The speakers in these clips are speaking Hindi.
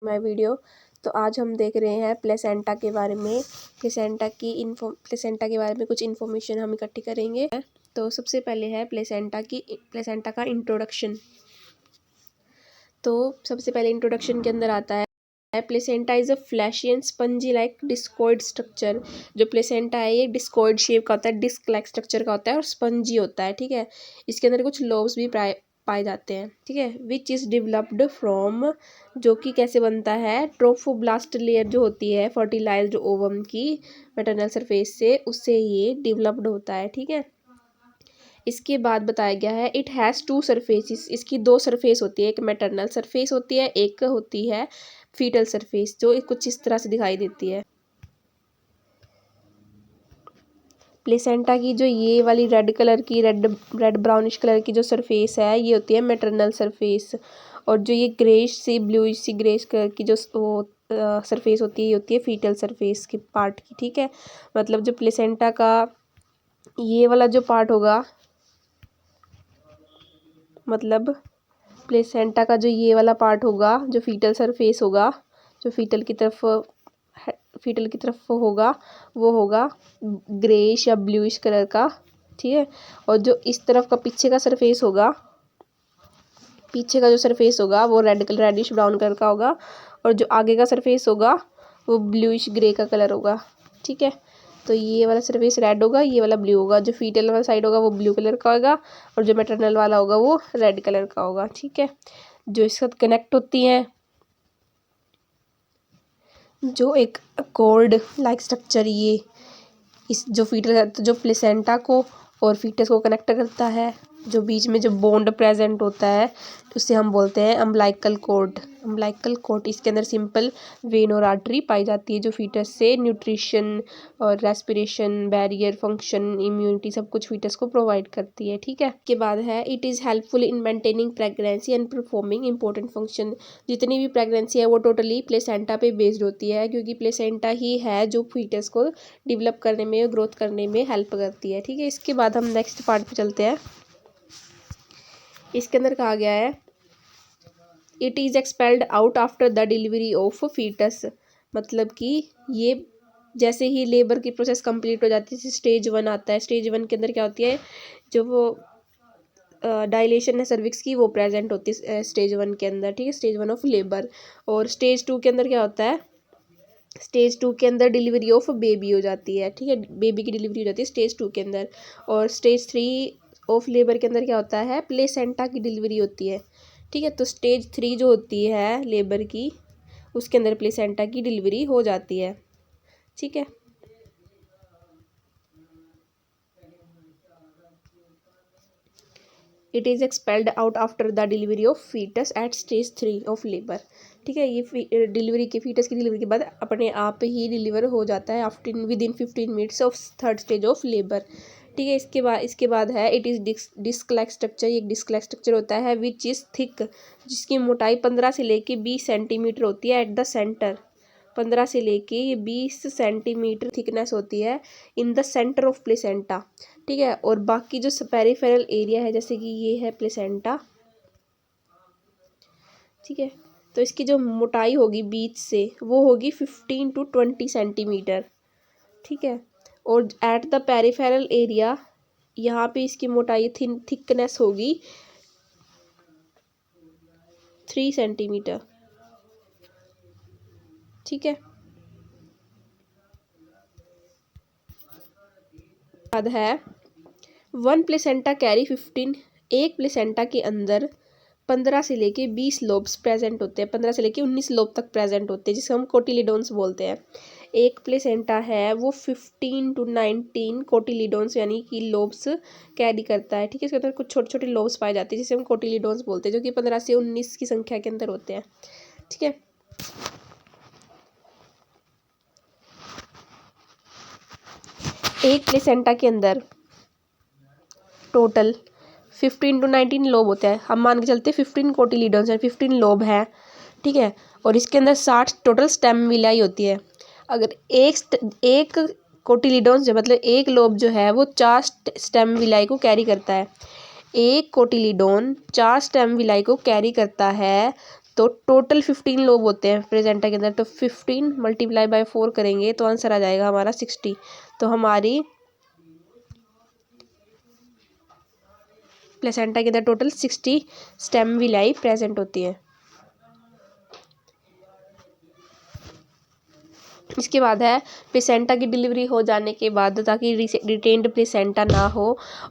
My video. तो आज हम देख रहे हैं प्लेसेंटा के बारे में। प्लेसेंटा के बारे में कुछ इन्फॉर्मेशन हम इकट्ठी करेंगे। तो सबसे पहले है प्लेसेंटा का इंट्रोडक्शन। तो सबसे पहले इंट्रोडक्शन के अंदर आता है placenta is a flashy and spongy like discoid structure. जो प्लेसेंटा है ये डिस्कॉइड शेप का होता है, डिस्क लाइक स्ट्रक्चर का होता है और स्पंजी होता है। ठीक है, इसके अंदर कुछ लोब्स भी पाए जाते हैं। ठीक है, विच इज़ डेवलप्ड फ्रॉम, जो कि कैसे बनता है, ट्रोफोब्लास्ट लेयर जो होती है फर्टिलाइज्ड ओवम की मैटरनल सरफेस से, उससे ये डेवलप्ड होता है। ठीक है, इसके बाद बताया गया है इट हैज़ टू सरफेसिस। इसकी दो सरफेस होती है, एक मैटरनल सरफेस होती है, एक होती है फीटल सरफेस, जो कुछ इस तरह से दिखाई देती है। प्लेसेंटा की जो ये वाली रेड ब्राउनिश कलर की जो सरफेस है ये होती है मैटरनल सरफेस, और जो ये ब्लूइश सी ग्रेश कलर की जो सरफेस होती है ये होती है फीटल सरफेस की पार्ट की। ठीक है, मतलब जो प्लेसेंटा का ये वाला जो पार्ट होगा, मतलब प्लेसेंटा का जो ये वाला पार्ट होगा, जो फीटल सरफेस होगा, जो फीटल की तरफ होगा, वो होगा ग्रेइश या ब्लूइश कलर का। ठीक है, और जो इस तरफ का पीछे का सरफेस होगा, पीछे का जो सरफेस होगा वो रेडिश ब्राउन कलर का होगा, और जो आगे का सरफेस होगा वो ब्लूइश ग्रे का कलर होगा। ठीक है, तो ये वाला सरफेस रेड होगा, ये वाला ब्लू होगा, जो फीटल वाला साइड होगा वो ब्लू कलर का होगा, और जो मैटरनल वाला होगा वो रेड कलर का होगा। ठीक है, जो इसके साथ कनेक्ट होती हैं, जो एक कॉर्ड लाइक स्ट्रक्चर, ये इस जो जो प्लेसेंटा को और फीटस को कनेक्ट करता है, जो बीच में जो बॉन्ड प्रेजेंट होता है उससे हम बोलते हैं अम्बिलाइकल कॉर्ड। इसके अंदर सिंपल वेन और आर्टरी पाई जाती है, जो फीटस से न्यूट्रिशन और रेस्पिरेशन, बैरियर फंक्शन, इम्यूनिटी सब कुछ फीटस को प्रोवाइड करती है। ठीक है, के बाद है it is helpful in maintaining pregnancy and performing important function. जितनी भी प्रेगनेंसी है वो टोटली प्लेसेंटा पे बेस्ड होती है, क्योंकि प्लेसेंटा ही है जो फीटस को डेवलप करने में, ग्रोथ करने में हेल्प करती है। ठीक है, इसके बाद हम नेक्स्ट पार्ट पे चलते हैं। इसके अंदर कहा गया है it is expelled out after the delivery of foetus. मतलब कि ये जैसे ही लेबर की प्रोसेस कंप्लीट हो जाती है, स्टेज 1 आता है। स्टेज 1 के अंदर क्या होती है, जो वो डायलेशन है सर्विक्स की, वो प्रेजेंट होती है स्टेज 1 के अंदर। ठीक है, स्टेज 1 ऑफ लेबर। और स्टेज 2 के अंदर क्या होता है, स्टेज 2 के अंदर डिलीवरी ऑफ बेबी हो जाती है। ठीक है, बेबी की डिलीवरी हो जाती है स्टेज 2 के अंदर। और स्टेज 3 ऑफ लेबर के अंदर क्या होता है, प्लेसेंटा की डिलीवरी होती है। ठीक है, तो स्टेज 3 जो होती है लेबर की, उसके अंदर प्लेसेंटा की डिलीवरी हो जाती है। ठीक है, it is expelled out after the delivery of foetus at stage 3 of labour. ठीक है, ये फीटस की डिलीवरी के बाद अपने आप ही डिलीवर हो जाता है after within 15 minutes of third stage of labour. ठीक है, इसके बाद है it is disc like structure. ये एक डिस्क लाइक स्ट्रक्चर होता है विच इज़ थिक, जिसकी मोटाई 15 से लेके 20 सेंटीमीटर होती है एट द सेंटर। 15 से लेके ये 20 सेंटीमीटर थिकनेस होती है in the centre of placenta. ठीक है, और बाकी जो पेरिफेरल एरिया है, जैसे कि ये है प्लेसेंटा। ठीक है, तो इसकी जो मोटाई होगी बीच से वो होगी 15 to 20 सेंटीमीटर। ठीक है, और एट द पेरिफेरल एरिया यहाँ पे इसकी मोटाई थिकनेस होगी 3 सेंटीमीटर। ठीक है, बाद है 1 प्लेसेंटा कैरी 15। एक प्लेसेंटा के अंदर 15 से लेके 20 लोब्स प्रेजेंट होते हैं, 15 से लेके 19 लोब तक प्रेजेंट होते हैं, जिसे हम कोटिलीडोन्स बोलते हैं। एक प्लेसेंटा है वो 15 to 19 कोटिलीडोन्स यानी कि लोब्स कैरी करता है। ठीक है, इसके अंदर कुछ छोटे छोटे लोब्स पाए जाते हैं जिसे हम कोटिलीडोन्स बोलते हैं, जो कि 15 से 19 की संख्या के अंदर होते हैं। ठीक है, एक प्लेसेंटा के अंदर टोटल 15 to 19 लोब होते हैं। हम मान के चलते हैं 15 कोटिलीडोन्स हैं, 15 लोब हैं। ठीक है, और इसके अंदर 60 टोटल स्टेम विलाई होती है। अगर एक कोटिलीडोन्स मतलब एक लोब जो है वो 4 स्टेम विलाई को कैरी करता है। एक कोटिलीडोन 4 स्टेम विलाई को कैरी करता है, तो टोटल 15 लोब होते हैं प्लेसेंटा के अंदर, तो 15 मल्टीप्लाई बाय 4 करेंगे तो आंसर आ जाएगा हमारा 60। तो हमारी प्लेसेंटा के अंदर टोटल 60 स्टेम विलाई प्रेजेंट होती है। इसके बाद है प्लेसेंटा की डिलीवरी हो जाने के बाद ताकि रिटेन्ड प्लेसेंटा ना हो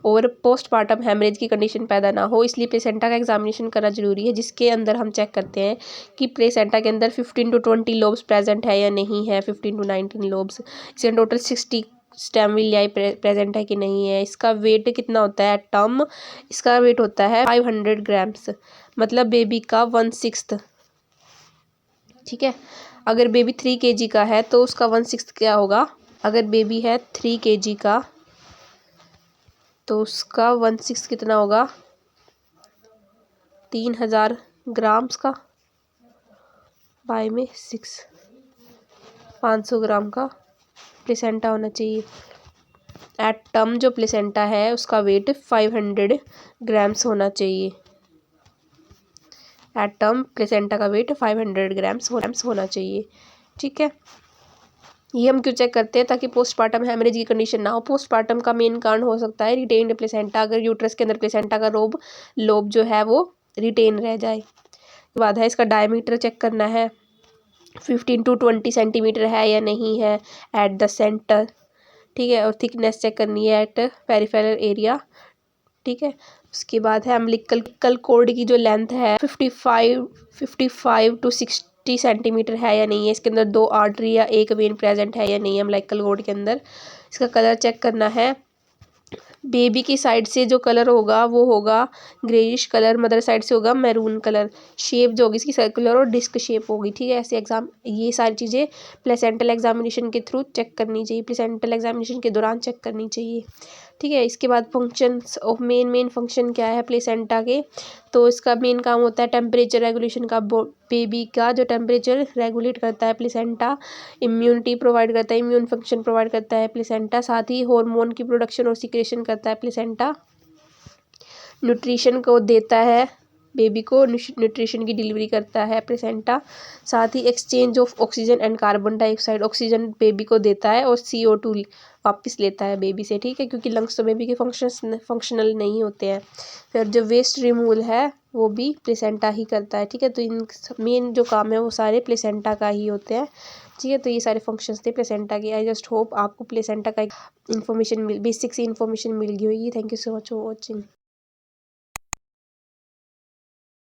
और पोस्टमार्टम हेमरेज की कंडीशन पैदा ना हो, इसलिए प्लेसेंटा का एग्जामिनेशन करना जरूरी है, जिसके अंदर हम चेक करते हैं कि प्लेसेंटा के अंदर 15 to 20 लोब्स प्रेजेंट है या नहीं है, 15 to 19 लोब्स। इसके टोटल 60 स्टेम विलियाई प्रेजेंट है कि नहीं है। इसका वेट कितना होता है टर्म, इसका वेट होता है 500 ग्राम्स, मतलब बेबी का 1/6। ठीक है, अगर बेबी 3 kg का है तो उसका 1/6 क्या होगा, अगर बेबी है 3 kg का तो उसका 1/6 कितना होगा, 3000 ग्राम्स का बाय में 6, 500 ग्राम का प्लेसेंटा होना चाहिए। एट टर्म जो प्लेसेंटा है उसका वेट 500 ग्राम्स होना चाहिए। एट टर्म प्लेसेंटा का वेट 500 ग्राम्स होना चाहिए। ठीक है, ये हम क्यों चेक करते हैं, ताकि पोस्टमार्टम हेमरेज की कंडीशन ना हो। पोस्टमार्टम का मेन कारण हो सकता है रिटेन्ड प्लेसेंटा, अगर यूट्रस के अंदर प्लेसेंटा का लोब जो है वो रिटेन रह जाए। उसके बाद है इसका डायमीटर चेक करना है, 15 to 20 सेंटीमीटर है या नहीं है एट द सेंटर। ठीक है, और थिकनेस चेक करनी है एट पेरिफेरल एरिया। ठीक है, उसके बाद है अम्बिलिकल कॉर्ड की जो लेंथ है 55 to 60 सेंटीमीटर है या नहीं है। इसके अंदर 2 आर्टरी या 1 वेन प्रेजेंट है या नहीं है अम्बिलिकल कॉर्ड के अंदर। इसका कलर चेक करना है, बेबी की साइड से जो कलर होगा वो होगा ग्रेइश कलर, मदर साइड से होगा मैरून कलर। शेप जो होगी इसकी सर्कुलर और डिस्क शेप होगी। ठीक है, ऐसे ये सारी चीज़ें प्लेसेंटल एग्जामिनेशन के थ्रू चेक करनी चाहिए, प्लेसेंटल एग्जामिनेशन के दौरान चेक करनी चाहिए। ठीक है, इसके बाद फंक्शंस ऑफ मेन फंक्शन क्या है प्लेसेंटा के, तो इसका मेन काम होता है टेम्परेचर रेगुलेशन का। बेबी का जो टेम्परेचर रेगुलेट करता है प्लेसेंटा, इम्यूनिटी प्रोवाइड करता है, इम्यून फंक्शन प्रोवाइड करता है प्लेसेंटा, साथ ही हार्मोन की प्रोडक्शन और सिक्रेशन करता है प्लेसेंटा, न्यूट्रिशन को देता है बेबी को, न्यूट्रिशन की डिलीवरी करता है प्लेसेंटा, साथ ही exchange of oxygen and carbon dioxide, oxygen baby को देता है और CO2 वापस लेता है बेबी से। ठीक है, क्योंकि लंग्स तो बेबी के फंक्शनल नहीं होते हैं। फिर जो वेस्ट रिमूवल है वो भी प्लेसेंटा ही करता है। ठीक है, तो इन मेन जो काम है वो सारे प्लेसेंटा का ही होते हैं। ठीक है, तो ये सारे फंक्शंस थे प्लेसेंटा के। आई जस्ट होप आपको प्लेसेंटा का बेसिक सी इन्फॉर्मेशन मिल गई होगी। Thank you so much for watching.